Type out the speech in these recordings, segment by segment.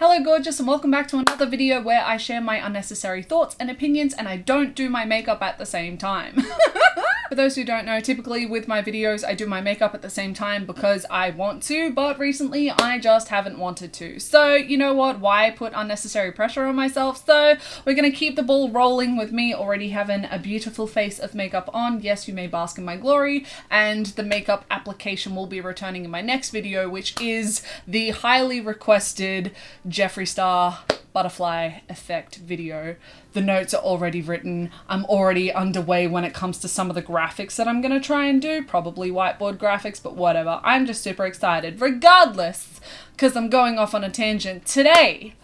Hello gorgeous and welcome back to another video where I share my unnecessary thoughts and opinions and I don't do my makeup at the same time. For those who don't know, typically with my videos I do my makeup at the same time because I want to, but recently I just haven't wanted to. So you know what, why put unnecessary pressure on myself? So we're gonna keep the ball rolling with me already having a beautiful face of makeup on. Yes, you may bask in my glory, and the makeup application will be returning in my next video, which is the highly requested Jeffree Star butterfly effect video. The notes are already written. I'm already underway when it comes to some of the graphics that I'm gonna try and do. Probably whiteboard graphics, but whatever. I'm just super excited regardless, because I'm going off on a tangent today.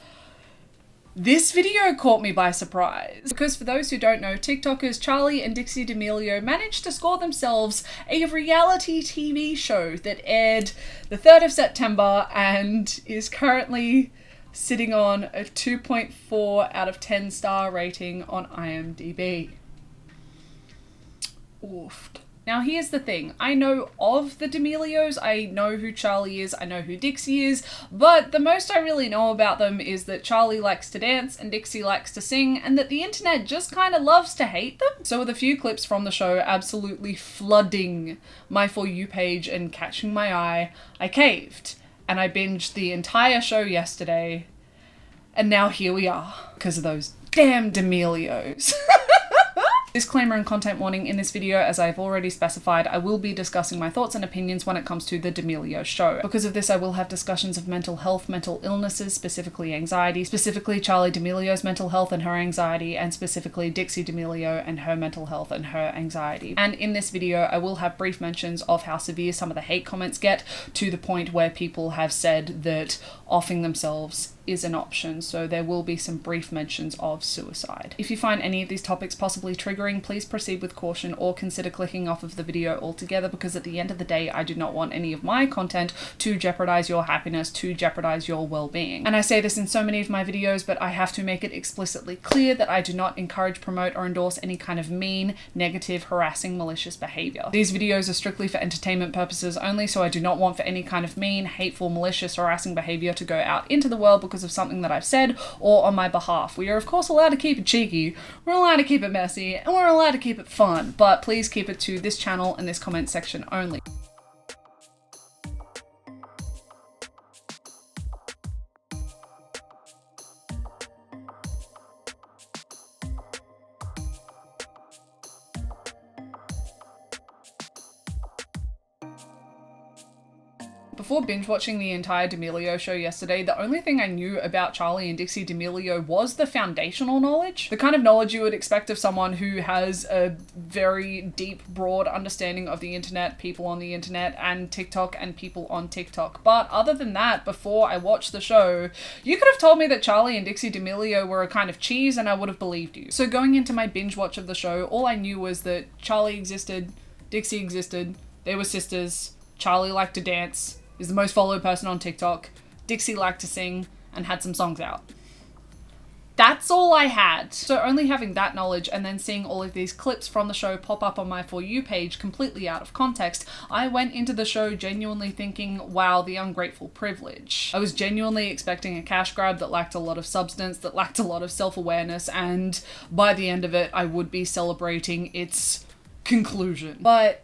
This video caught me by surprise because for those who don't know, TikTokers Charli and Dixie D'Amelio managed to score themselves a reality TV show that aired the 3rd of September and is currently sitting on a 2.4 out of 10 star rating on IMDb. Oof. Now here's the thing, I know of the D'Amelios, I know who Charli is, I know who Dixie is, but the most I really know about them is that Charli likes to dance and Dixie likes to sing, and that the internet just kind of loves to hate them. So with a few clips from the show absolutely flooding my For You page and catching my eye, I caved, and I binged the entire show yesterday, and now here we are, because of those damn D'Amelios. Disclaimer and content warning in this video, as I've already specified, I will be discussing my thoughts and opinions when it comes to the D'Amelio show. Because of this, I will have discussions of mental health, mental illnesses, specifically anxiety, specifically Charli D'Amelio's mental health and her anxiety, and specifically Dixie D'Amelio and her mental health and her anxiety. And in this video, I will have brief mentions of how severe some of the hate comments get, to the point where people have said that offing themselves is an option, so there will be some brief mentions of suicide. If you find any of these topics possibly triggering, please proceed with caution or consider clicking off of the video altogether, because at the end of the day, I do not want any of my content to jeopardize your happiness, to jeopardize your well-being. And I say this in so many of my videos, but I have to make it explicitly clear that I do not encourage, promote, or endorse any kind of mean, negative, harassing, malicious behavior. These videos are strictly for entertainment purposes only, so I do not want for any kind of mean, hateful, malicious, harassing behavior to go out into the world because of something that I've said or on my behalf. We are of course allowed to keep it cheeky, we're allowed to keep it messy, and we're allowed to keep it fun, but please keep it to this channel and this comment section only. Before binge watching the entire D'Amelio show yesterday, the only thing I knew about Charli and Dixie D'Amelio was the foundational knowledge. The kind of knowledge you would expect of someone who has a very deep, broad understanding of the internet, people on the internet, and TikTok and people on TikTok. But other than that, before I watched the show, you could have told me that Charli and Dixie D'Amelio were a kind of cheese and I would have believed you. So going into my binge watch of the show, all I knew was that Charli existed, Dixie existed, they were sisters, Charli liked to dance, is the most followed person on TikTok, Dixie liked to sing, and had some songs out. That's all I had. So only having that knowledge and then seeing all of these clips from the show pop up on my For You page completely out of context, I went into the show genuinely thinking, wow, the ungrateful privilege. I was genuinely expecting a cash grab that lacked a lot of substance, that lacked a lot of self-awareness, and by the end of it, I would be celebrating its conclusion. But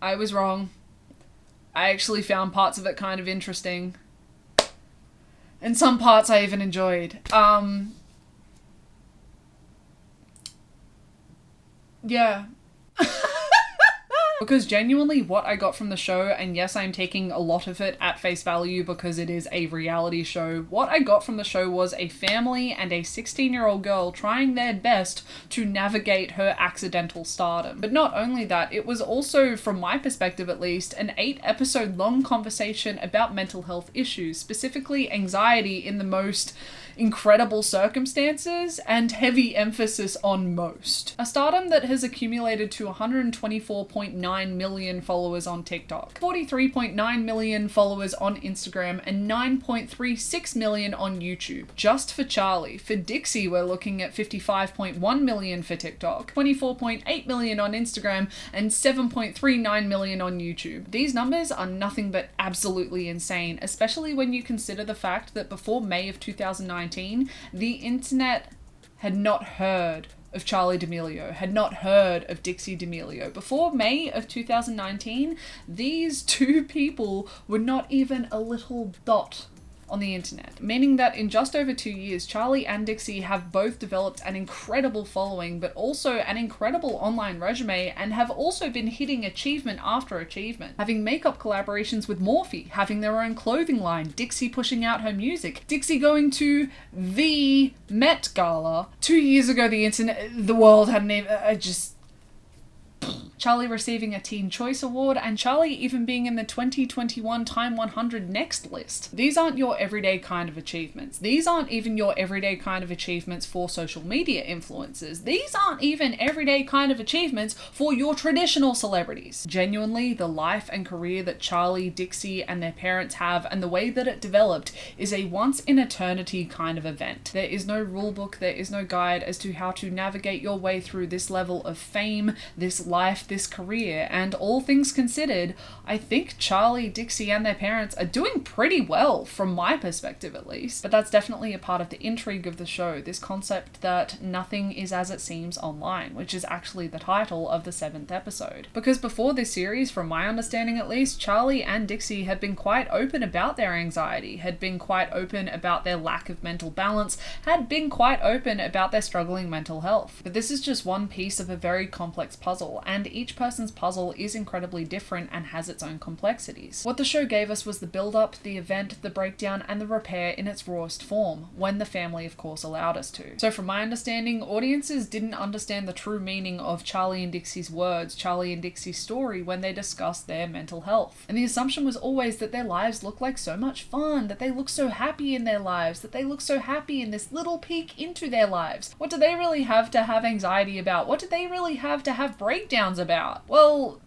I was wrong. I actually found parts of it kind of interesting. And some parts I even enjoyed. Yeah. Because genuinely what I got from the show, and yes, I'm taking a lot of it at face value because it is a reality show, what I got from the show was a family and a 16-year-old girl trying their best to navigate her accidental stardom. But not only that, it was also, from my perspective at least, an 8-episode long conversation about mental health issues, specifically anxiety in the most incredible circumstances, and heavy emphasis on most. A stardom that has accumulated to 124.9 million followers on TikTok, 43.9 million followers on Instagram, and 9.36 million on YouTube. Just for Charli. For Dixie, we're looking at 55.1 million for TikTok, 24.8 million on Instagram, and 7.39 million on YouTube. These numbers are nothing but absolutely insane, especially when you consider the fact that before May of 2019, the internet had not heard of Charli D'Amelio, had not heard of Dixie D'Amelio. Before May of 2019, these two people were not even a little dot on the internet, meaning that in just over 2 years, Charli and Dixie have both developed an incredible following, but also an incredible online resume, and have also been hitting achievement after achievement. Having makeup collaborations with Morphe, having their own clothing line, Dixie pushing out her music, Dixie going to the Met Gala. 2 years ago, the world hadn't even, Charli receiving a Teen Choice Award, and Charli even being in the 2021 Time 100 Next list. These aren't your everyday kind of achievements. These aren't even your everyday kind of achievements for social media influencers. These aren't even everyday kind of achievements for your traditional celebrities. Genuinely, the life and career that Charli, Dixie, and their parents have, and the way that it developed, is a once-in-eternity kind of event. There is no rulebook, there is no guide as to how to navigate your way through this level of fame, this life, this career, and all things considered, I think Charli, Dixie, and their parents are doing pretty well, from my perspective at least. But that's definitely a part of the intrigue of the show, this concept that nothing is as it seems online, which is actually the title of the 7th episode. Because before this series, from my understanding at least, Charli and Dixie had been quite open about their anxiety, had been quite open about their lack of mental balance, had been quite open about their struggling mental health. But this is just one piece of a very complex puzzle, and each person's puzzle is incredibly different and has its own complexities. What the show gave us was the build-up, the event, the breakdown, and the repair in its rawest form, when the family of course allowed us to. So from my understanding, audiences didn't understand the true meaning of Charli and Dixie's words, Charli and Dixie's story, when they discussed their mental health. And the assumption was always that their lives look like so much fun, that they look so happy in their lives, that they look so happy in this little peek into their lives. What do they really have to have anxiety about? What do they really have to have breakdowns about? Well,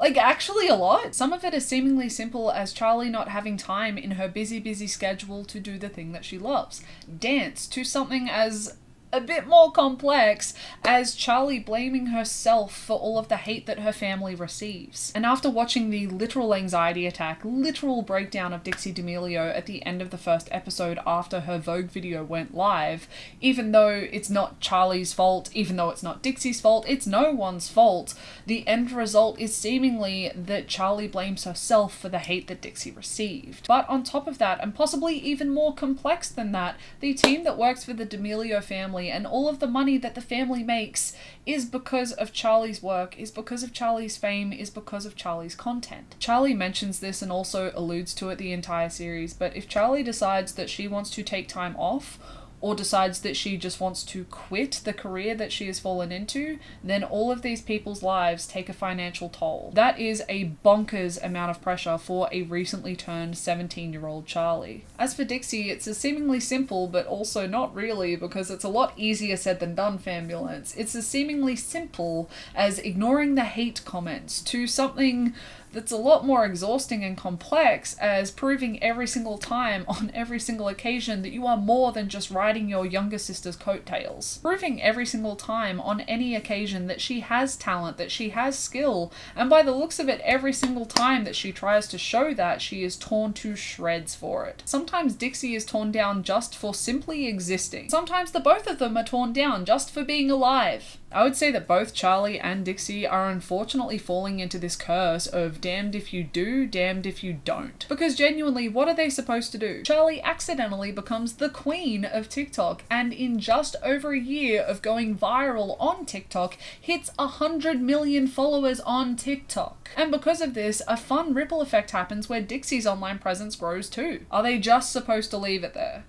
actually a lot. Some of it is seemingly simple as Charli not having time in her busy schedule to do the thing that she loves. Dance, to something as a bit more complex as Charli blaming herself for all of the hate that her family receives. And after watching the literal anxiety attack, literal breakdown of Dixie D'Amelio at the end of the first episode after her Vogue video went live, even though it's not Charli's fault, even though it's not Dixie's fault, it's no one's fault, the end result is seemingly that Charli blames herself for the hate that Dixie received. But on top of that, and possibly even more complex than that, the team that works for the D'Amelio family and all of the money that the family makes is because of Charli's work, is because of Charli's fame, is because of Charli's content. Charli mentions this and also alludes to it the entire series, but if Charli decides that she wants to take time off, or decides that she just wants to quit the career that she has fallen into, then all of these people's lives take a financial toll. That is a bonkers amount of pressure for a recently turned 17-year-old Charli. As for Dixie, it's a seemingly simple, but also not really, because it's a lot easier said than done, Fambulance. It's as seemingly simple as ignoring the hate comments, to something that's a lot more exhausting and complex as proving every single time on every single occasion that you are more than just riding your younger sister's coattails. Proving every single time on any occasion that she has talent, that she has skill, and by the looks of it, every single time that she tries to show that, she is torn to shreds for it. Sometimes Dixie is torn down just for simply existing. Sometimes the both of them are torn down just for being alive. I would say that both Charli and Dixie are unfortunately falling into this curse of damned if you do, damned if you don't. Because genuinely, what are they supposed to do? Charli accidentally becomes the queen of TikTok, and in just over a year of going viral on TikTok, hits 100 million followers on TikTok. And because of this, a fun ripple effect happens where Dixie's online presence grows too. Are they just supposed to leave it there?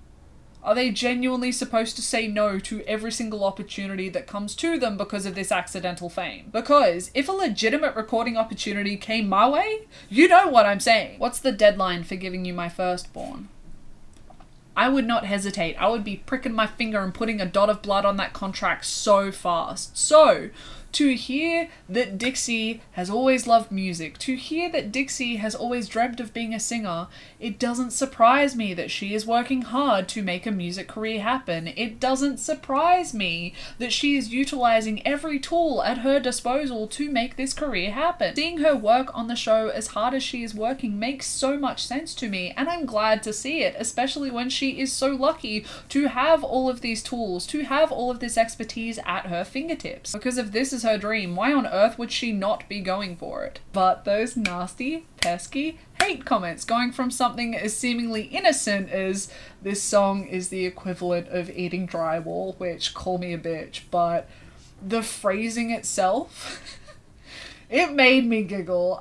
Are they genuinely supposed to say no to every single opportunity that comes to them because of this accidental fame? Because if a legitimate recording opportunity came my way, you know what I'm saying. What's the deadline for giving you my firstborn? I would not hesitate. I would be pricking my finger and putting a dot of blood on that contract so fast. So, to hear that Dixie has always loved music, to hear that Dixie has always dreamt of being a singer, it doesn't surprise me that she is working hard to make a music career happen. It doesn't surprise me that she is utilizing every tool at her disposal to make this career happen. Seeing her work on the show as hard as she is working makes so much sense to me, and I'm glad to see it, especially when she is so lucky to have all of these tools, to have all of this expertise at her fingertips. Because if this is her dream, why on earth would she not be going for it? But those nasty, pesky hate comments, going from something as seemingly innocent as this song is the equivalent of eating drywall, which, call me a bitch, but the phrasing itself, it made me giggle.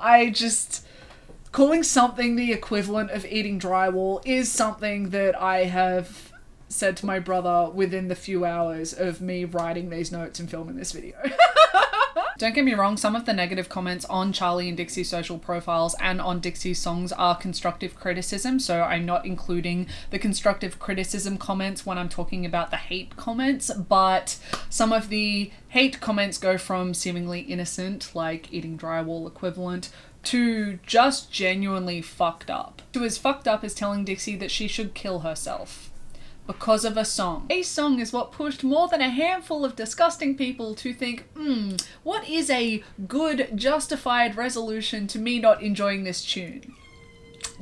Calling something the equivalent of eating drywall is something that I have said to my brother within the few hours of me writing these notes and filming this video. Don't get me wrong, some of the negative comments on Charli and Dixie's social profiles and on Dixie's songs are constructive criticism, so I'm not including the constructive criticism comments when I'm talking about the hate comments, but some of the hate comments go from seemingly innocent, like eating drywall equivalent, to just genuinely fucked up. To as fucked up as telling Dixie that she should kill herself because of a song. A song is what pushed more than a handful of disgusting people to think, what is a good, justified resolution to me not enjoying this tune?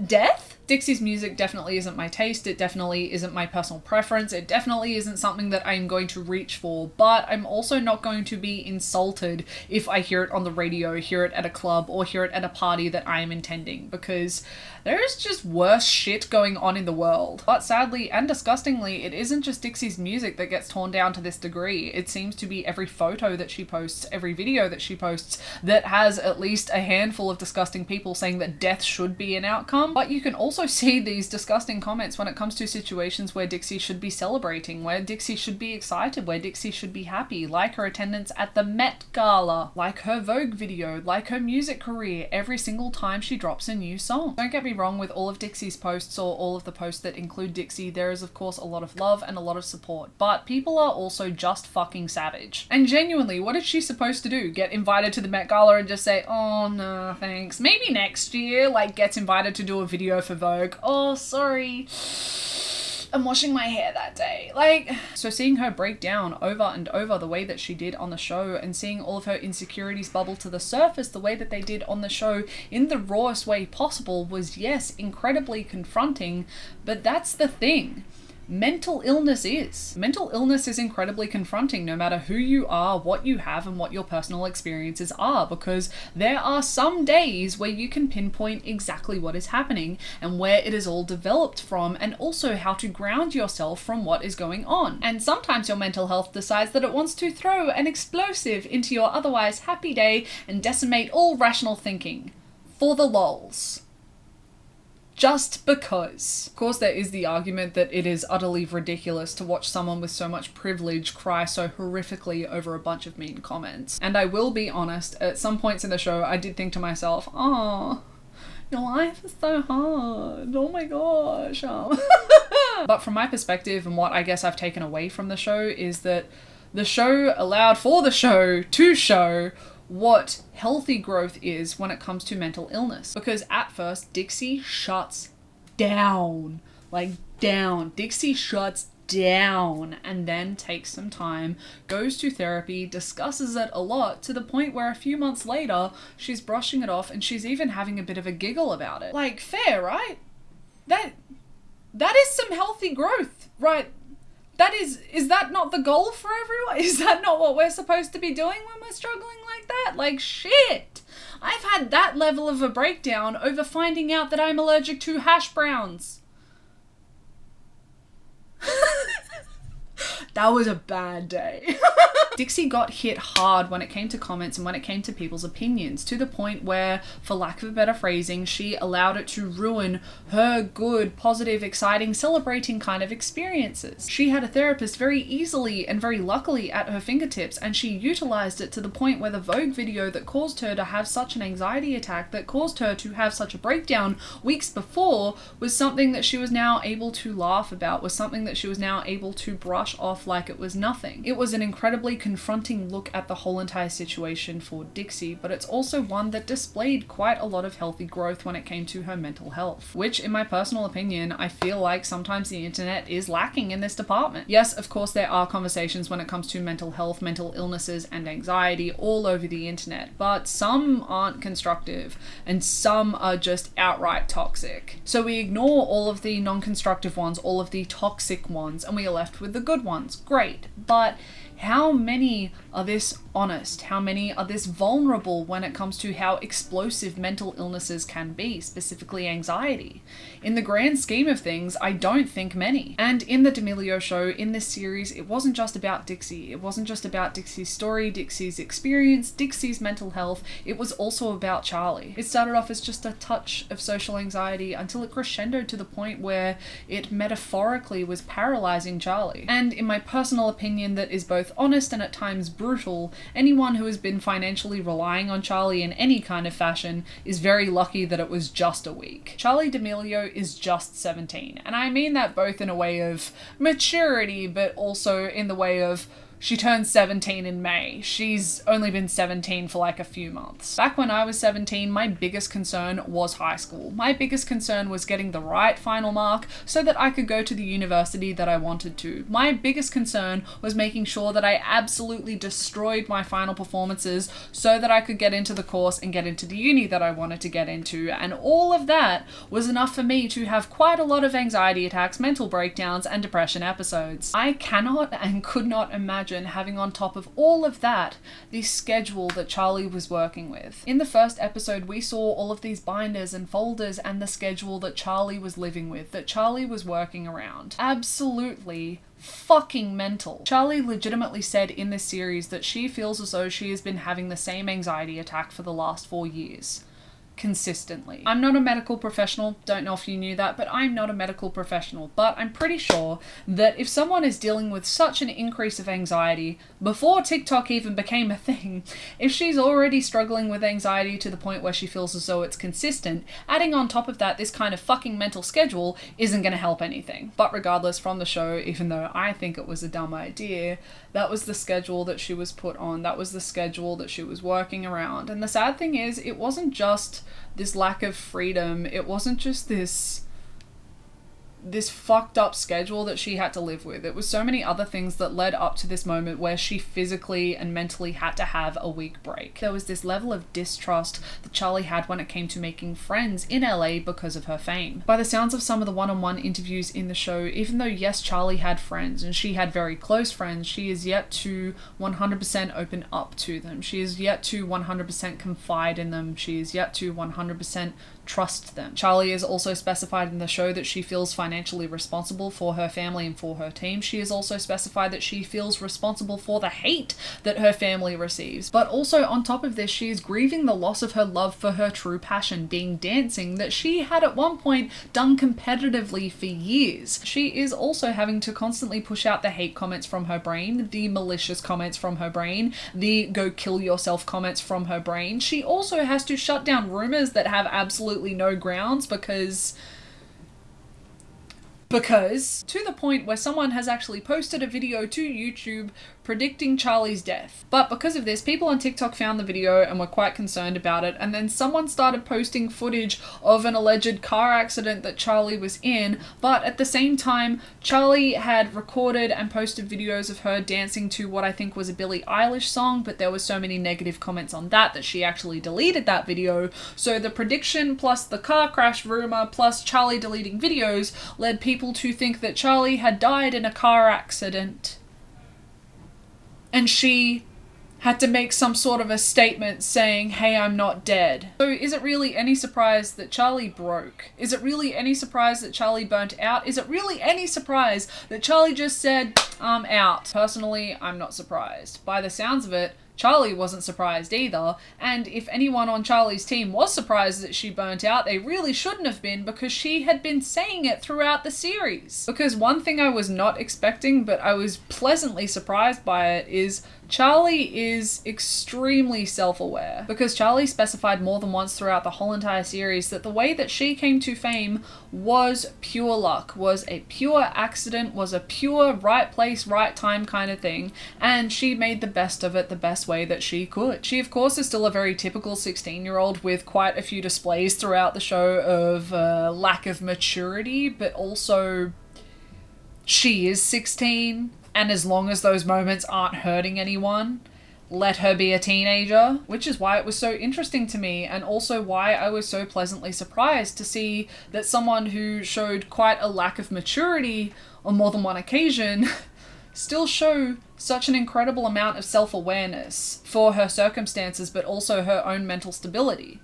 Death? Dixie's music definitely isn't my taste, it definitely isn't my personal preference, it definitely isn't something that I'm going to reach for, but I'm also not going to be insulted if I hear it on the radio, hear it at a club, or hear it at a party that I am attending, because there is just worse shit going on in the world. But sadly and disgustingly, it isn't just Dixie's music that gets torn down to this degree. It seems to be every photo that she posts, every video that she posts, that has at least a handful of disgusting people saying that death should be an outcome. But you can also see these disgusting comments when it comes to situations where Dixie should be celebrating, where Dixie should be excited, where Dixie should be happy, like her attendance at the Met Gala, like her Vogue video, like her music career, every single time she drops a new song. Don't get me wrong, with all of Dixie's posts or all of the posts that include Dixie, there is of course a lot of love and a lot of support, but people are also just fucking savage. And genuinely, what is she supposed to do? Get invited to the Met Gala and just say, oh no thanks, maybe next year? Like, gets invited to do a video for Vogue, oh sorry, I'm washing my hair that day. Like, so seeing her break down over and over the way that she did on the show, and seeing all of her insecurities bubble to the surface the way that they did on the show in the rawest way possible was, yes, incredibly confronting, but that's the thing. Mental illness is incredibly confronting no matter who you are, what you have, and what your personal experiences are, because there are some days where you can pinpoint exactly what is happening and where it is all developed from, and also how to ground yourself from what is going on. And sometimes your mental health decides that it wants to throw an explosive into your otherwise happy day and decimate all rational thinking. For the lols. Just because. Of course, there is the argument that it is utterly ridiculous to watch someone with so much privilege cry so horrifically over a bunch of mean comments. And I will be honest, at some points in the show, I did think to myself, oh, your life is so hard. Oh my gosh. But from my perspective, and what I guess I've taken away from the show, is that the show allowed for the show to show what healthy growth is when it comes to mental illness. Because at first, Dixie shuts down. Like, down. Dixie shuts down, and then takes some time, goes to therapy, discusses it a lot, to the point where a few months later, she's brushing it off and she's even having a bit of a giggle about it. Like, fair, right? That is some healthy growth, right? Is that not the goal for everyone? Is that not what we're supposed to be doing when we're struggling like that? Like, shit. I've had that level of a breakdown over finding out that I'm allergic to hash browns. That was a bad day. Dixie got hit hard when it came to comments and when it came to people's opinions, to the point where, for lack of a better phrasing, she allowed it to ruin her good, positive, exciting, celebrating kind of experiences. She had a therapist very easily and very luckily at her fingertips, and she utilized it to the point where the Vogue video that caused her to have such an anxiety attack, that caused her to have such a breakdown weeks before, was something that she was now able to laugh about, was something that she was now able to brush off like it was nothing. It was an incredibly confronting look at the whole entire situation for Dixie, but it's also one that displayed quite a lot of healthy growth when it came to her mental health, which, in my personal opinion, I feel like sometimes the internet is lacking in this department. Yes, of course, there are conversations when it comes to mental health, mental illnesses, and anxiety all over the internet, but some aren't constructive and some are just outright toxic. So we ignore all of the non-constructive ones, all of the toxic ones, and we are left with the good ones. Great, but how many are this honest? How many are this vulnerable when it comes to how explosive mental illnesses can be, specifically anxiety? In the grand scheme of things, I don't think many. And in the D'Amelio show, in this series, it wasn't just about Dixie. It wasn't just about Dixie's story, Dixie's experience, Dixie's mental health. It was also about Charlie. It started off as just a touch of social anxiety until it crescendoed to the point where it metaphorically was paralyzing Charlie. And in my personal opinion, that is both honest and at times brutal, anyone who has been financially relying on Charlie in any kind of fashion is very lucky that it was just a week. Charli D'Amelio is just 17, and I mean that both in a way of maturity, but also in the way of she turned 17 in May. She's only been 17 for like a few months. Back when I was 17, my biggest concern was high school. My biggest concern was getting the right final mark so that I could go to the university that I wanted to. My biggest concern was making sure that I absolutely destroyed my final performances so that I could get into the course and get into the uni that I wanted to get into. And all of that was enough for me to have quite a lot of anxiety attacks, mental breakdowns, and depression episodes. I cannot and could not imagine having on top of all of that the schedule that Charlie was working with. In the first episode, we saw all of these binders and folders and the schedule that Charlie was living with, that Charlie was working around. Absolutely fucking mental. Charlie legitimately said in this series that she feels as though she has been having the same anxiety attack for the last 4 years. Consistently. I'm not a medical professional, don't know if you knew that, but I'm not a medical professional, but I'm pretty sure that if someone is dealing with such an increase of anxiety before TikTok even became a thing, if she's already struggling with anxiety to the point where she feels as though it's consistent, adding on top of that this kind of fucking mental schedule isn't going to help anything. But regardless, from the show, even though I think it was a dumb idea, that was the schedule that she was put on, that was the schedule that she was working around. And the sad thing is, it wasn't just this lack of freedom, it wasn't just this fucked up schedule that she had to live with. It was so many other things that led up to this moment where she physically and mentally had to have a week break. There was this level of distrust that Charlie had when it came to making friends in LA because of her fame. By the sounds of some of the one-on-one interviews in the show, even though yes, Charlie had friends and she had very close friends, she is yet to 100% open up to them. She is yet to 100% confide in them. She is yet to 100% trust them. Charlie is also specified in the show that she feels financially responsible for her family and for her team. She is also specified that she feels responsible for the hate that her family receives. But also on top of this, she is grieving the loss of her love for her true passion, being dancing, that she had at one point done competitively for years. She is also having to constantly push out the hate comments from her brain, the malicious comments from her brain, the go kill yourself comments from her brain. She also has to shut down rumors that have absolutely no grounds because to the point where someone has actually posted a video to YouTube predicting Charlie's death. But because of this, people on TikTok found the video and were quite concerned about it, and then someone started posting footage of an alleged car accident that Charlie was in, but at the same time, Charlie had recorded and posted videos of her dancing to what I think was a Billie Eilish song, but there were so many negative comments on that she actually deleted that video. So the prediction plus the car crash rumor plus Charlie deleting videos led people to think that Charlie had died in a car accident. And she had to make some sort of a statement saying, hey, I'm not dead. So is it really any surprise that Charlie broke? Is it really any surprise that Charlie burnt out? Is it really any surprise that Charlie just said, I'm out? Personally, I'm not surprised. By the sounds of it, Charlie wasn't surprised either, and if anyone on Charlie's team was surprised that she burnt out, they really shouldn't have been, because she had been saying it throughout the series. Because one thing I was not expecting, but I was pleasantly surprised by it, is Charlie is extremely self-aware, because Charlie specified more than once throughout the whole entire series that the way that she came to fame was pure luck, was a pure accident, was a pure right place, right time kind of thing, and she made the best of it the best way that she could. She, of course, is still a very typical 16-year-old with quite a few displays throughout the show of lack of maturity, but also she is 16. And as long as those moments aren't hurting anyone, let her be a teenager, which is why it was so interesting to me, and also why I was so pleasantly surprised to see that someone who showed quite a lack of maturity on more than one occasion still show such an incredible amount of self-awareness for her circumstances, but also her own mental stability.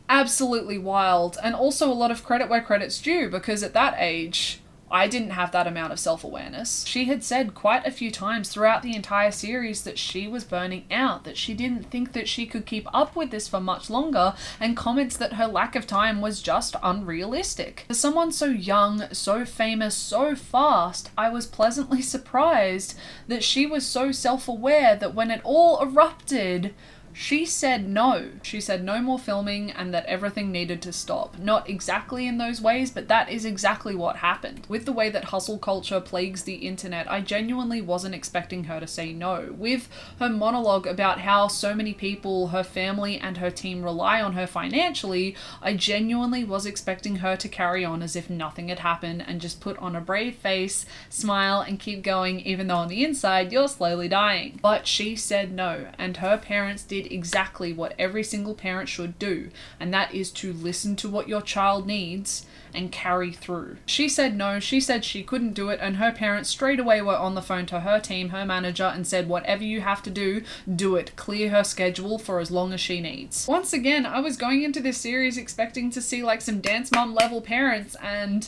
Absolutely wild, and also a lot of credit where credit's due, because at that age, I didn't have that amount of self-awareness. She had said quite a few times throughout the entire series that she was burning out, that she didn't think that she could keep up with this for much longer, and comments that her lack of time was just unrealistic. For someone so young, so famous, so fast, I was pleasantly surprised that she was so self-aware that when it all erupted, she said no. She said no more filming and that everything needed to stop. Not exactly in those ways, but that is exactly what happened. With the way that hustle culture plagues the internet, I genuinely wasn't expecting her to say no. With her monologue about how so many people, her family and her team rely on her financially, I genuinely was expecting her to carry on as if nothing had happened and just put on a brave face, smile and keep going, even though on the inside you're slowly dying. But she said no, and her parents did exactly what every single parent should do, and that is to listen to what your child needs and carry through. She said no, she said she couldn't do it, and her parents straight away were on the phone to her team, her manager, and said whatever you have to do, do it. Clear her schedule for as long as she needs. Once again, I was going into this series expecting to see like some Dance Mom level parents, and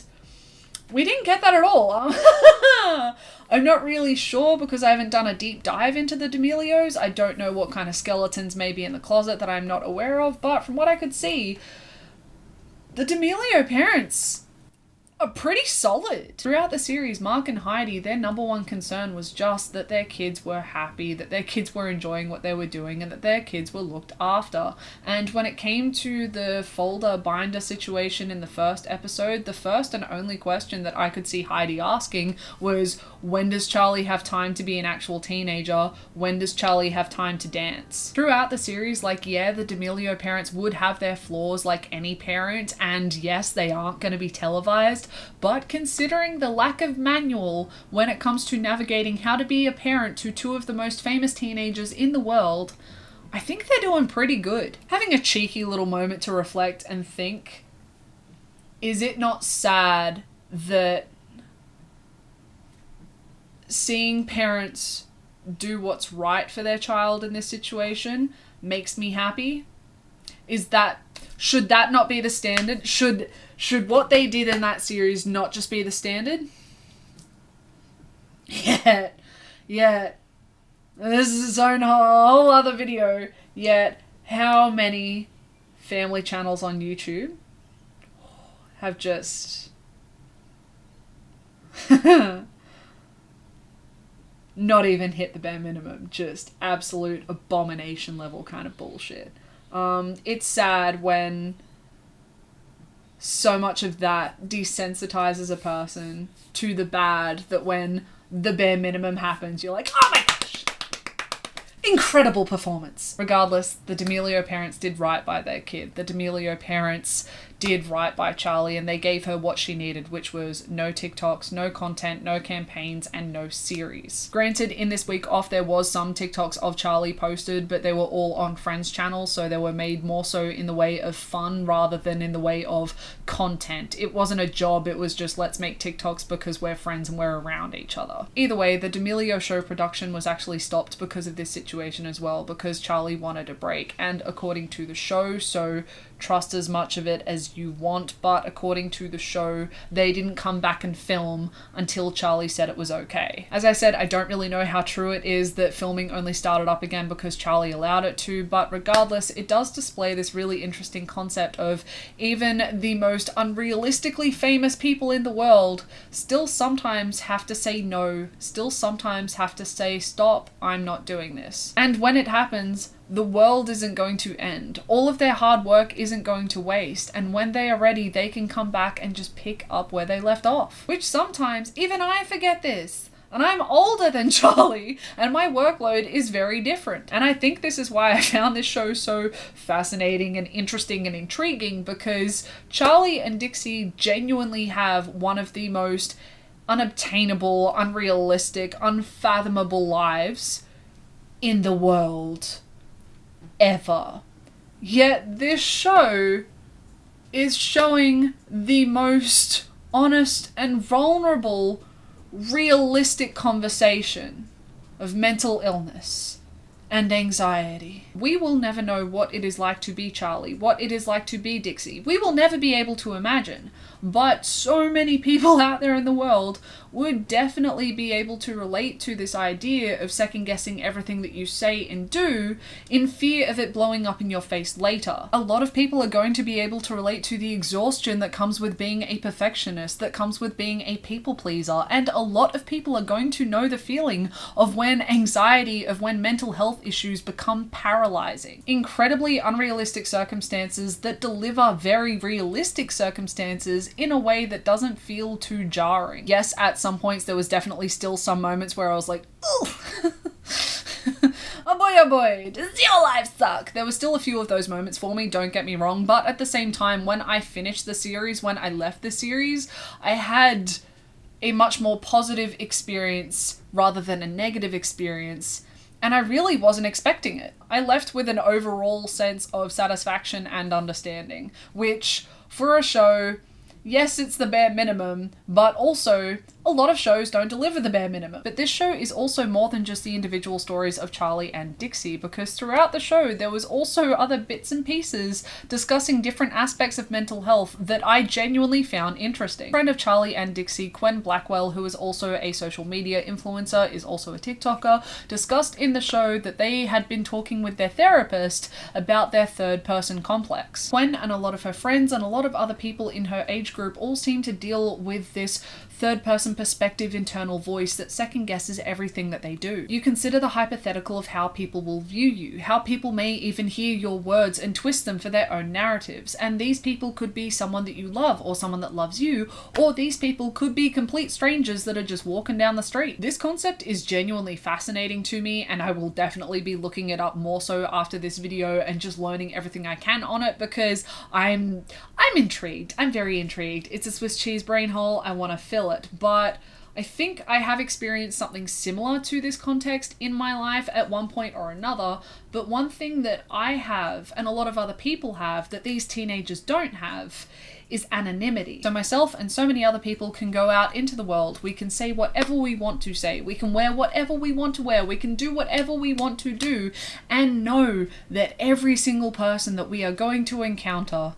we didn't get that at all. I'm not really sure because I haven't done a deep dive into the D'Amelios. I don't know what kind of skeletons may be in the closet that I'm not aware of, but from what I could see, the D'Amelio parents are pretty solid. Throughout the series, Mark and Heidi, their number one concern was just that their kids were happy, that their kids were enjoying what they were doing, and that their kids were looked after. And when it came to the folder binder situation in the first episode, the first and only question that I could see Heidi asking was, when does Charlie have time to be an actual teenager? When does Charlie have time to dance? Throughout the series, like, yeah, the D'Amelio parents would have their flaws like any parent, and yes, they aren't going to be televised, but considering the lack of manual when it comes to navigating how to be a parent to two of the most famous teenagers in the world, I think they're doing pretty good. Having a cheeky little moment to reflect and think, is it not sad that seeing parents do what's right for their child in this situation makes me happy? Should that not be the standard? Should what they did in that series not just be the standard? Yeah. This is its own whole other video. Yet, how many family channels on YouTube have just not even hit the bare minimum? Just absolute abomination level kind of bullshit. It's sad when so much of that desensitizes a person to the bad that when the bare minimum happens, you're like, oh my gosh, incredible performance. Regardless, the D'Amelio parents did right by their kid. The D'Amelio parents did right by Charlie and they gave her what she needed, which was no TikToks, no content, no campaigns, and no series. Granted, in this week off, there was some TikToks of Charlie posted, but they were all on Friends' channel, so they were made more so in the way of fun rather than in the way of content. It wasn't a job, it was just let's make TikToks because we're friends and we're around each other. Either way, the D'Amelio show production was actually stopped because of this situation as well, because Charlie wanted a break, and according to the show, so trust as much of it as you want, but according to the show, they didn't come back and film until Charlie said it was okay. As I said, I don't really know how true it is that filming only started up again because Charlie allowed it to, but regardless, it does display this really interesting concept of even the most unrealistically famous people in the world still sometimes have to say no, still sometimes have to say, stop, I'm not doing this. And when it happens, the world isn't going to end. All of their hard work isn't going to waste, and when they are ready, they can come back and just pick up where they left off. Which sometimes, even I forget this. And I'm older than Charlie, and my workload is very different. And I think this is why I found this show so fascinating and interesting and intriguing, because Charlie and Dixie genuinely have one of the most unobtainable, unrealistic, unfathomable lives in the world ever. Yet this show is showing the most honest and vulnerable, realistic conversation of mental illness and anxiety. We will never know what it is like to be Charlie, what it is like to be Dixie. We will never be able to imagine, but so many people out there in the world would definitely be able to relate to this idea of second-guessing everything that you say and do in fear of it blowing up in your face later. A lot of people are going to be able to relate to the exhaustion that comes with being a perfectionist, that comes with being a people pleaser, and a lot of people are going to know the feeling of when anxiety, of when mental health issues become paralyzing. Incredibly unrealistic circumstances that deliver very realistic circumstances in a way that doesn't feel too jarring. Yes, at some points there was definitely still some moments where I was like, ooh, oh boy, does your life suck? There were still a few of those moments for me, don't get me wrong, but at the same time, when I finished the series, when I left the series, I had a much more positive experience rather than a negative experience, and I really wasn't expecting it. I left with an overall sense of satisfaction and understanding, which, for a show, yes, it's the bare minimum, but also a lot of shows don't deliver the bare minimum. But this show is also more than just the individual stories of Charlie and Dixie, because throughout the show there was also other bits and pieces discussing different aspects of mental health that I genuinely found interesting. A friend of Charlie and Dixie, Quen Blackwell, who is also a social media influencer, is also a TikToker, discussed in the show that they had been talking with their therapist about their third person complex. Quen and a lot of her friends and a lot of other people in her age group all seem to deal with this third-person perspective internal voice that second-guesses everything that they do. You consider the hypothetical of how people will view you, how people may even hear your words and twist them for their own narratives, and these people could be someone that you love or someone that loves you, or these people could be complete strangers that are just walking down the street. This concept is genuinely fascinating to me, and I will definitely be looking it up more so after this video and just learning everything I can on it, because I'm intrigued. I'm very intrigued. It's a Swiss cheese brain hole. I want to fill it, but I think I have experienced something similar to this context in my life at one point or another, but one thing that I have and a lot of other people have that these teenagers don't have is anonymity. So myself and so many other people can go out into the world, we can say whatever we want to say, we can wear whatever we want to wear, we can do whatever we want to do, and know that every single person that we are going to encounter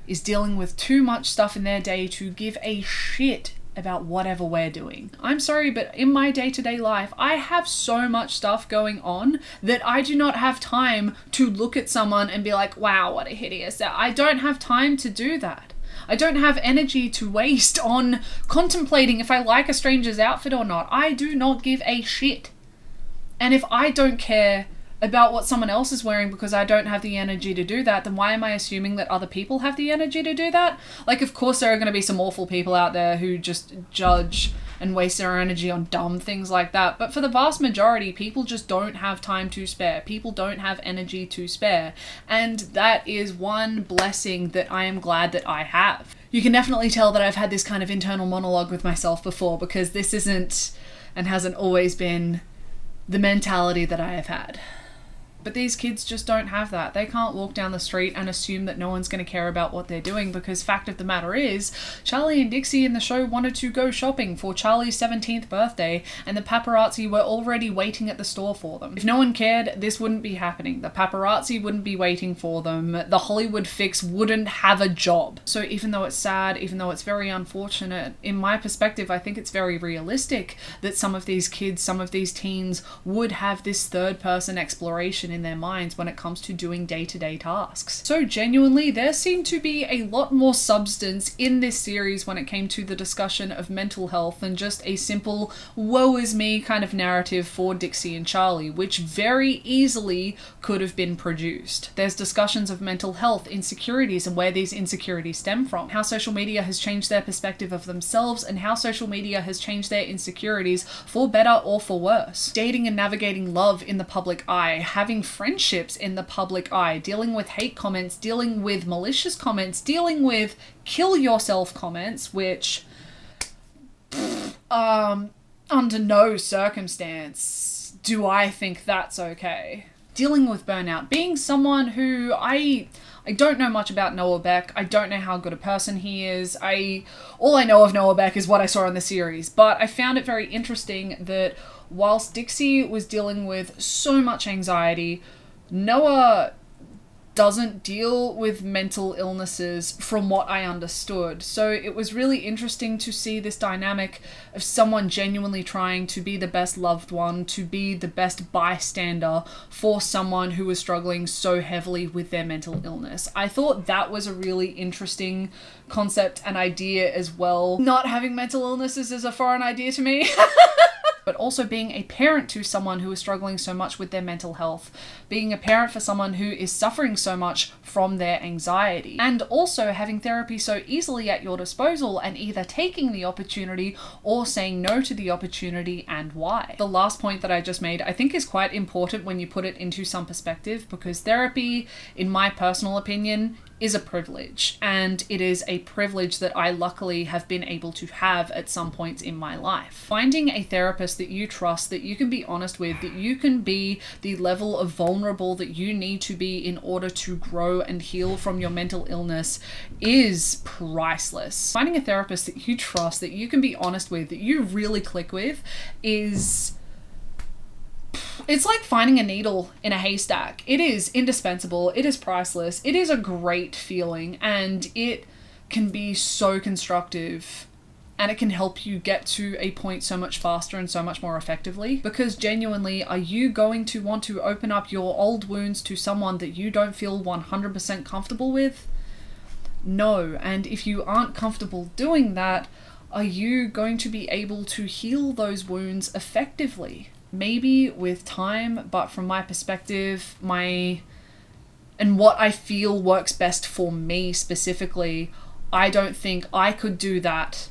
is dealing with too much stuff in their day to give a shit about whatever we're doing. I'm sorry, but in my day-to-day life, I have so much stuff going on that I do not have time to look at someone and be like, wow, what a hideous. I don't have time to do that. I don't have energy to waste on contemplating if I like a stranger's outfit or not. I do not give a shit. And if I don't care about what someone else is wearing because I don't have the energy to do that, then why am I assuming that other people have the energy to do that? Like, of course there are going to be some awful people out there who just judge and waste their energy on dumb things like that, but for the vast majority, people just don't have time to spare. People don't have energy to spare, and that is one blessing that I am glad that I have. You can definitely tell that I've had this kind of internal monologue with myself before, because this isn't and hasn't always been the mentality that I have had. But these kids just don't have that. They can't walk down the street and assume that no one's going to care about what they're doing, because fact of the matter is, Charlie and Dixie in the show wanted to go shopping for Charlie's 17th birthday, and the paparazzi were already waiting at the store for them. If no one cared, this wouldn't be happening. The paparazzi wouldn't be waiting for them. The Hollywood fix wouldn't have a job. So even though it's sad, even though it's very unfortunate, in my perspective, I think it's very realistic that some of these kids, some of these teens would have this third-person exploration in their minds when it comes to doing day-to-day tasks. So genuinely, there seemed to be a lot more substance in this series when it came to the discussion of mental health than just a simple woe is me kind of narrative for Dixie and Charlie, which very easily could have been produced. There's discussions of mental health, insecurities, and where these insecurities stem from, how social media has changed their perspective of themselves, and how social media has changed their insecurities for better or for worse. Dating and navigating love in the public eye, having friendships in the public eye, dealing with hate comments, dealing with malicious comments, dealing with kill yourself comments, which under no circumstance do I think that's okay. Dealing with burnout, being someone who I don't know much about Noah Beck. I don't know how good a person he is. All I know of Noah Beck is what I saw in the series, but I found it very interesting that whilst Dixie was dealing with so much anxiety, Noah doesn't deal with mental illnesses from what I understood. So it was really interesting to see this dynamic of someone genuinely trying to be the best loved one, to be the best bystander for someone who was struggling so heavily with their mental illness. I thought that was a really interesting concept and idea as well. Not having mental illnesses is a foreign idea to me. But also being a parent to someone who is struggling so much with their mental health, being a parent for someone who is suffering so much from their anxiety, and also having therapy so easily at your disposal and either taking the opportunity or saying no to the opportunity, and why. The last point that I just made I think is quite important when you put it into some perspective, because therapy, in my personal opinion, is a privilege, and it is a privilege that I luckily have been able to have at some points in my life. Finding a therapist that you trust, that you can be honest with, that you can be the level of vulnerable that you need to be in order to grow and heal from your mental illness is priceless. Finding a therapist that you trust, that you can be honest with, that you really click with it's like finding a needle in a haystack. It is indispensable. It is priceless. It is a great feeling, and it can be so constructive, and it can help you get to a point so much faster and so much more effectively. Because genuinely, are you going to want to open up your old wounds to someone that you don't feel 100% comfortable with? No. And if you aren't comfortable doing that, are you going to be able to heal those wounds effectively? Maybe with time, but from my perspective, and what I feel works best for me specifically, I don't think I could do that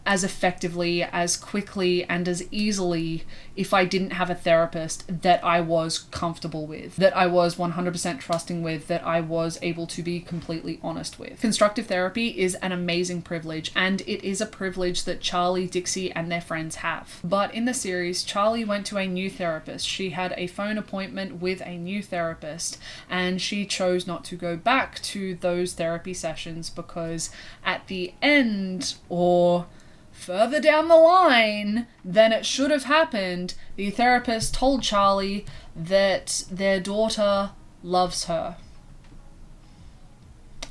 as effectively, as quickly, and as easily if I didn't have a therapist that I was comfortable with, that I was 100% trusting with, that I was able to be completely honest with. Constructive therapy is an amazing privilege, and it is a privilege that Charlie, Dixie, and their friends have. But in the series, Charlie went to a new therapist. She had a phone appointment with a new therapist, and she chose not to go back to those therapy sessions because at the end, or further down the line than it should have happened, the therapist told Charlie that their daughter loves her.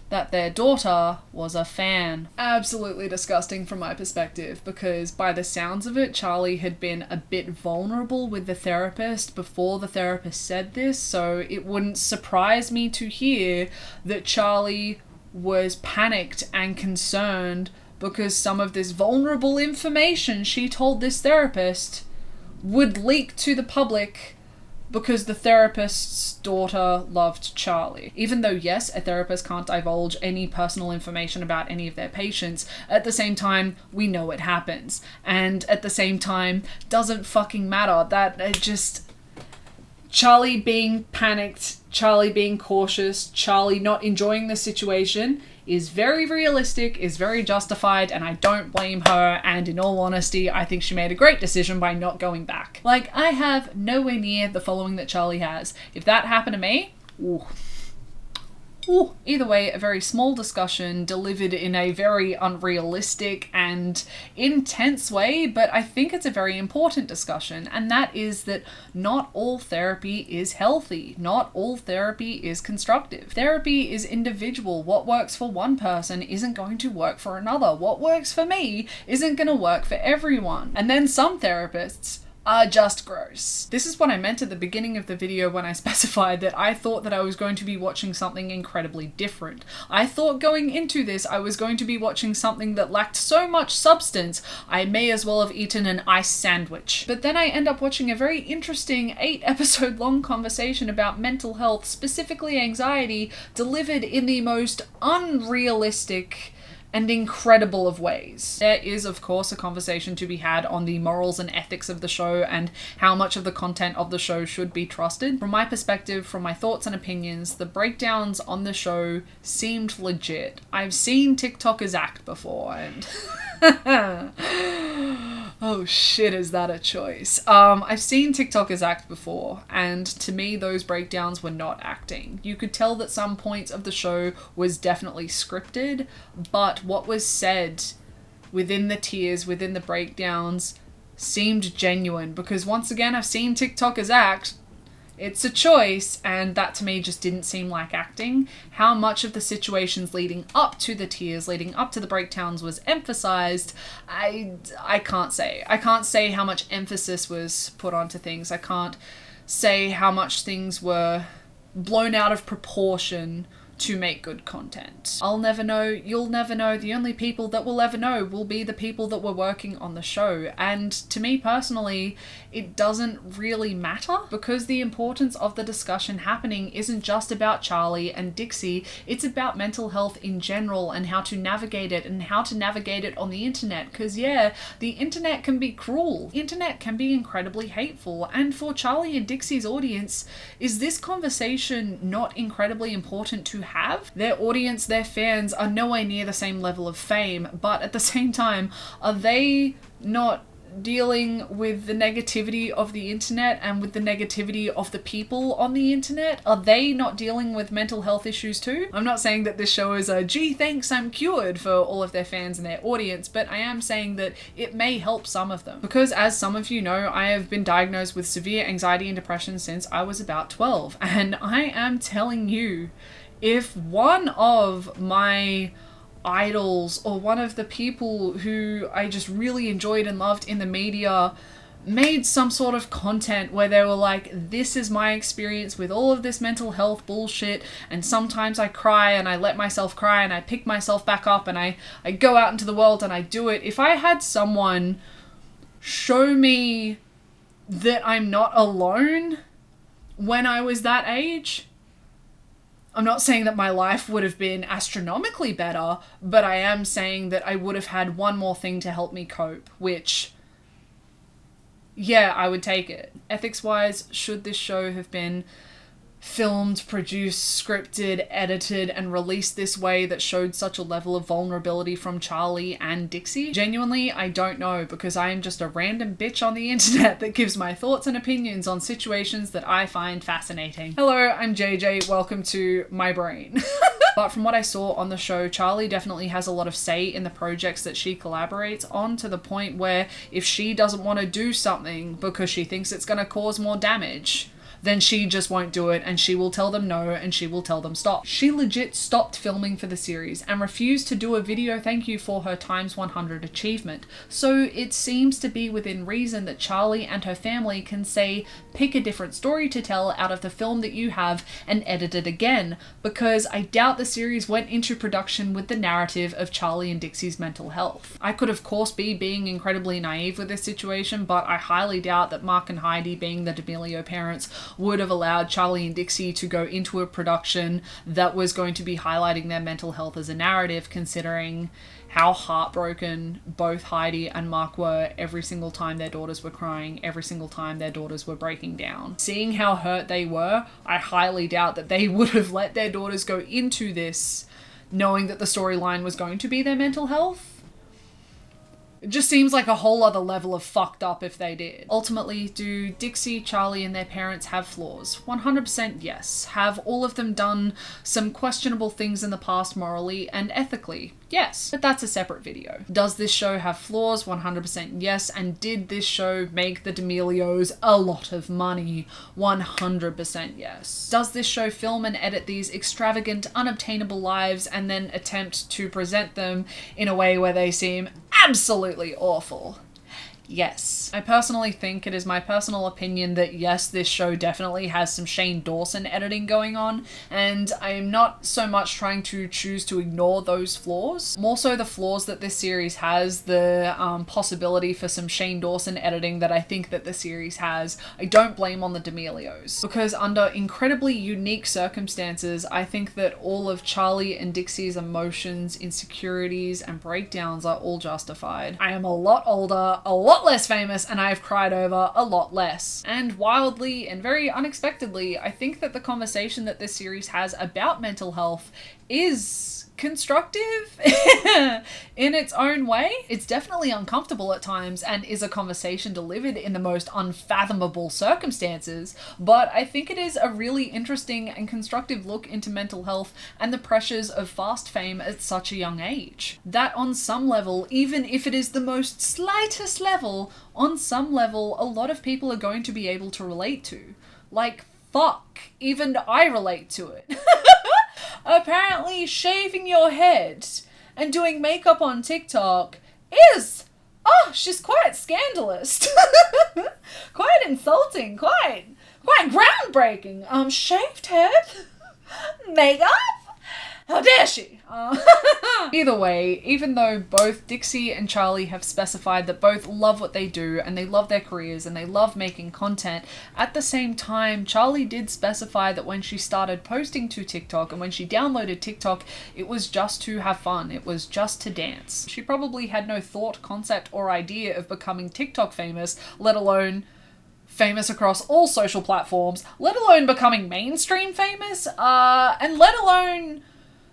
That their daughter was a fan. Absolutely disgusting from my perspective, because by the sounds of it, Charlie had been a bit vulnerable with the therapist before the therapist said this, so it wouldn't surprise me to hear that Charlie was panicked and concerned because some of this vulnerable information she told this therapist would leak to the public because the therapist's daughter loved Charlie. Even though, yes, a therapist can't divulge any personal information about any of their patients, at the same time, we know it happens. And at the same time, doesn't fucking matter. That it just... Charlie being panicked, Charlie being cautious, Charlie not enjoying the situation is very realistic, is very justified, and I don't blame her, and in all honesty, I think she made a great decision by not going back. Like, I have nowhere near the following that Charlie has. If that happened to me, ooh. Ooh. Either way, a very small discussion delivered in a very unrealistic and intense way, but I think it's a very important discussion, and that is that not all therapy is healthy. Not all therapy is constructive. Therapy is individual. What works for one person isn't going to work for another. What works for me isn't going to work for everyone. And then some therapists are just gross. This is what I meant at the beginning of the video when I specified that I thought that I was going to be watching something incredibly different. I thought going into this I was going to be watching something that lacked so much substance I may as well have eaten an ice sandwich. But then I end up watching a very interesting 8-episode long conversation about mental health, specifically anxiety, delivered in the most unrealistic and incredible of ways. There is, of course, a conversation to be had on the morals and ethics of the show and how much of the content of the show should be trusted. From my perspective, from my thoughts and opinions, the breakdowns on the show seemed legit. I've seen TikTokers act before, and oh shit, is that a choice? I've seen TikTokers act before, and to me those breakdowns were not acting. You could tell that some points of the show was definitely scripted, but what was said within the tears, within the breakdowns, seemed genuine, because once again, I've seen TikTokers act. It's a choice, and that to me just didn't seem like acting. How much of the situations leading up to the tears, leading up to the breakdowns was emphasized, I can't say. I can't say how much emphasis was put onto things. I can't say how much things were blown out of proportion to make good content. I'll never know, you'll never know. The only people that will ever know will be the people that were working on the show. And to me personally, it doesn't really matter, because the importance of the discussion happening isn't just about Charlie and Dixie, it's about mental health in general and how to navigate it, and how to navigate it on the internet. Because yeah, the internet can be cruel. The internet can be incredibly hateful. And for Charlie and Dixie's audience, is this conversation not incredibly important to have? Their audience, their fans are nowhere near the same level of fame, but at the same time, are they not dealing with the negativity of the internet and with the negativity of the people on the internet? Are they not dealing with mental health issues too? I'm not saying that this show is a gee thanks I'm cured for all of their fans and their audience, but I am saying that it may help some of them. Because as some of you know, I have been diagnosed with severe anxiety and depression since I was about 12, and I am telling you, if one of my idols or one of the people who I just really enjoyed and loved in the media made some sort of content where they were like, this is my experience with all of this mental health bullshit, and sometimes I cry and I let myself cry and I pick myself back up and I go out into the world and I do it. If I had someone show me that I'm not alone when I was that age, I'm not saying that my life would have been astronomically better, but I am saying that I would have had one more thing to help me cope, which, yeah, I would take it. Ethics-wise, should this show have been filmed, produced, scripted, edited, and released this way that showed such a level of vulnerability from Charlie and Dixie? Genuinely, I don't know, because I am just a random bitch on the internet that gives my thoughts and opinions on situations that I find fascinating. Hello, I'm JJ, welcome to my brain. But from what I saw on the show, Charlie definitely has a lot of say in the projects that she collaborates on, to the point where if she doesn't want to do something because she thinks it's going to cause more damage, then she just won't do it, and she will tell them no, and she will tell them stop. She legit stopped filming for the series and refused to do a video thank you for her times 100 achievement. So it seems to be within reason that Charlie and her family can say, pick a different story to tell out of the film that you have and edit it again, because I doubt the series went into production with the narrative of Charlie and Dixie's mental health. I could of course be being incredibly naive with this situation, but I highly doubt that Mark and Heidi, being the D'Amelio parents, would have allowed Charlie and Dixie to go into a production that was going to be highlighting their mental health as a narrative, considering how heartbroken both Heidi and Mark were every single time their daughters were crying, every single time their daughters were breaking down. Seeing how hurt they were, I highly doubt that they would have let their daughters go into this knowing that the storyline was going to be their mental health. It just seems like a whole other level of fucked up if they did. Ultimately, do Dixie, Charlie, and their parents have flaws? 100% yes. Have all of them done some questionable things in the past morally and ethically? Yes. But that's a separate video. Does this show have flaws? 100% yes. And did this show make the D'Amelios a lot of money? 100% yes. Does this show film and edit these extravagant, unobtainable lives and then attempt to present them in a way where they seem absolutely awful? Yes. I personally think, it is my personal opinion, that yes, this show definitely has some Shane Dawson editing going on, and I'm not so much trying to choose to ignore those flaws. More so the flaws that this series has, the possibility for some Shane Dawson editing that I think that the series has, I don't blame on the D'Amelios. Because under incredibly unique circumstances, I think that all of Charlie and Dixie's emotions, insecurities, and breakdowns are all justified. I am a lot older, a lot less famous, and I've cried over a lot less. And wildly and very unexpectedly, I think that the conversation that this series has about mental health is constructive in its own way. It's definitely uncomfortable at times and is a conversation delivered in the most unfathomable circumstances, but I think it is a really interesting and constructive look into mental health and the pressures of fast fame at such a young age. That on some level, even if it is the most slightest level, on some level, a lot of people are going to be able to relate to. Like, fuck, even I relate to it. Apparently shaving your head and doing makeup on TikTok is, she's quite scandalous. Quite insulting, quite groundbreaking. Shaved head? Makeup? How dare she? Either way, even though both Dixie and Charlie have specified that both love what they do and they love their careers and they love making content, at the same time, Charlie did specify that when she started posting to TikTok and when she downloaded TikTok, it was just to have fun. It was just to dance. She probably had no thought, concept, or idea of becoming TikTok famous, let alone famous across all social platforms, let alone becoming mainstream famous, and let alone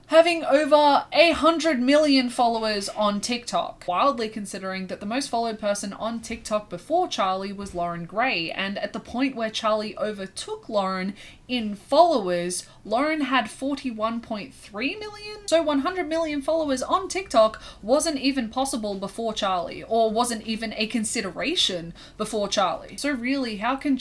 having over 100 million followers on TikTok. Wildly considering that the most followed person on TikTok before Charlie was Lauren Gray, and at the point where Charlie overtook Lauren in followers, Lauren had 41.3 million. So 100 million followers on TikTok wasn't even possible before Charlie, or wasn't even a consideration before Charlie. So really, how can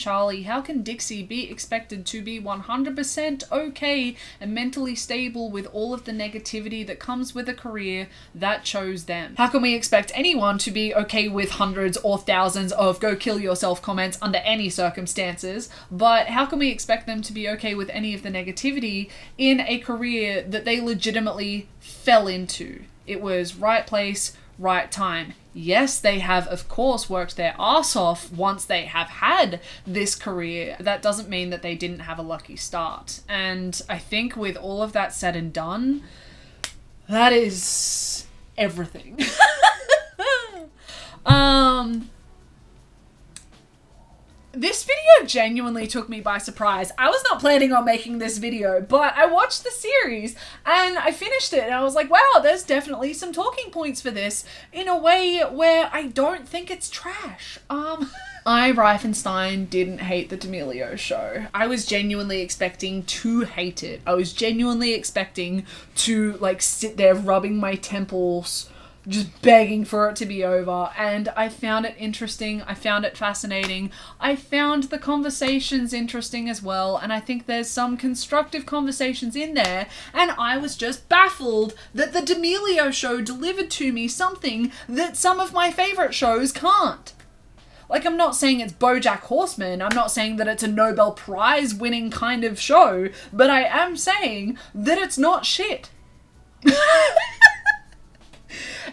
Dixie be expected to be 100% okay and mentally stable with all of the negativity that comes with a career that chose them? How can we expect anyone to be okay with hundreds or thousands of go kill yourself comments under any circumstances, but how can we expect them to be okay with any of the negativity in a career that they legitimately fell into? It was right place, right time. Yes, they have, of course, worked their ass off once they have had this career. That doesn't mean that they didn't have a lucky start. And I think with all of that said and done, that is everything. This video genuinely took me by surprise. I was not planning on making this video, but I watched the series and I finished it and I was like, wow, there's definitely some talking points for this in a way where I don't think it's trash. I, Reifenstein, didn't hate the D'Amelio show. I was genuinely expecting to hate it. I was genuinely expecting to sit there rubbing my temples, just begging for it to be over, and I found it interesting, I found it fascinating, I found the conversations interesting as well, and I think there's some constructive conversations in there, and I was just baffled that the D'Amelio show delivered to me something that some of my favourite shows can't. I'm not saying it's BoJack Horseman, I'm not saying that it's a Nobel Prize winning kind of show, but I am saying that it's not shit.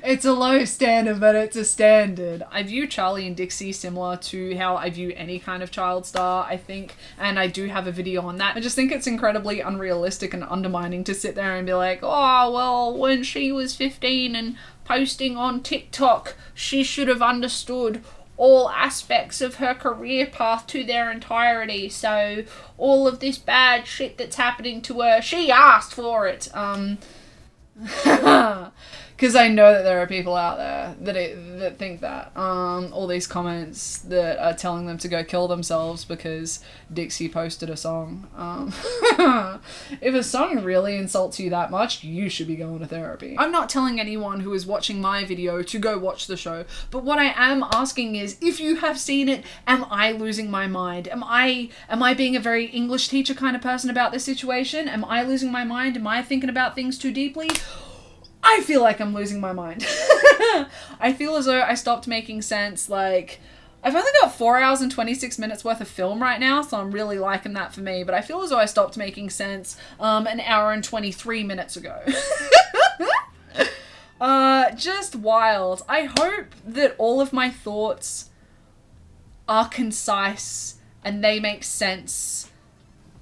It's a low standard, but it's a standard. I view Charlie and Dixie similar to how I view any kind of child star, I think, and I do have a video on that. I just think it's incredibly unrealistic and undermining to sit there and be like, oh, well, when she was 15 and posting on TikTok, she should have understood all aspects of her career path to their entirety, so all of this bad shit that's happening to her, she asked for it. Because I know that there are people out there that think that. All these comments that are telling them to go kill themselves because Dixie posted a song. If a song really insults you that much, you should be going to therapy. I'm not telling anyone who is watching my video to go watch the show, but what I am asking is, if you have seen it, am I losing my mind? Am I being a very English teacher kind of person about this situation? Am I losing my mind? Am I thinking about things too deeply? I feel like I'm losing my mind. I feel as though I stopped making sense. Like, I've only got 4 hours and 26 minutes worth of film right now, so I'm really liking that for me. But I feel as though I stopped making sense an hour and 23 minutes ago. Just wild. I hope that all of my thoughts are concise and they make sense,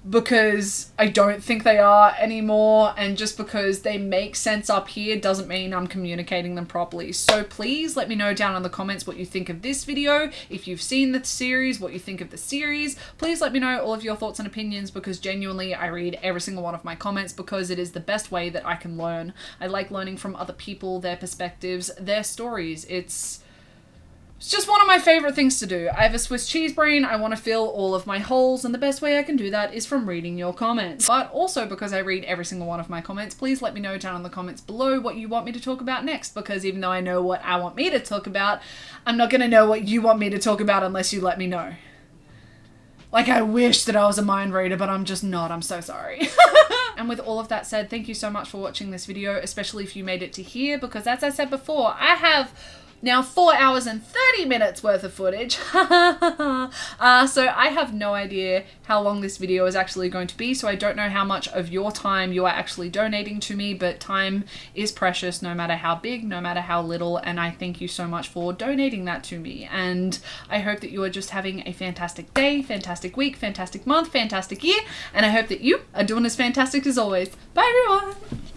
because I don't think they are anymore, and just because they make sense up here doesn't mean I'm communicating them properly. So please let me know down in the comments what you think of this video. If you've seen the series, what you think of the series. Please let me know all of your thoughts and opinions, because genuinely I read every single one of my comments because it is the best way that I can learn. I like learning from other people, their perspectives, their stories. It's just one of my favorite things to do. I have a Swiss cheese brain. I want to fill all of my holes, and the best way I can do that is from reading your comments. But also, because I read every single one of my comments, please let me know down in the comments below what you want me to talk about next, because even though I know what I want me to talk about, I'm not going to know what you want me to talk about unless you let me know. Like, I wish that I was a mind reader, but I'm just not. I'm so sorry. And with all of that said, thank you so much for watching this video, especially if you made it to here, because as I said before, I have now 4 hours and 30 minutes worth of footage. So I have no idea how long this video is actually going to be, so I don't know how much of your time you are actually donating to me, but time is precious no matter how big, no matter how little, and I thank you so much for donating that to me. And I hope that you are just having a fantastic day, fantastic week, fantastic month, fantastic year, and I hope that you are doing as fantastic as always. Bye everyone!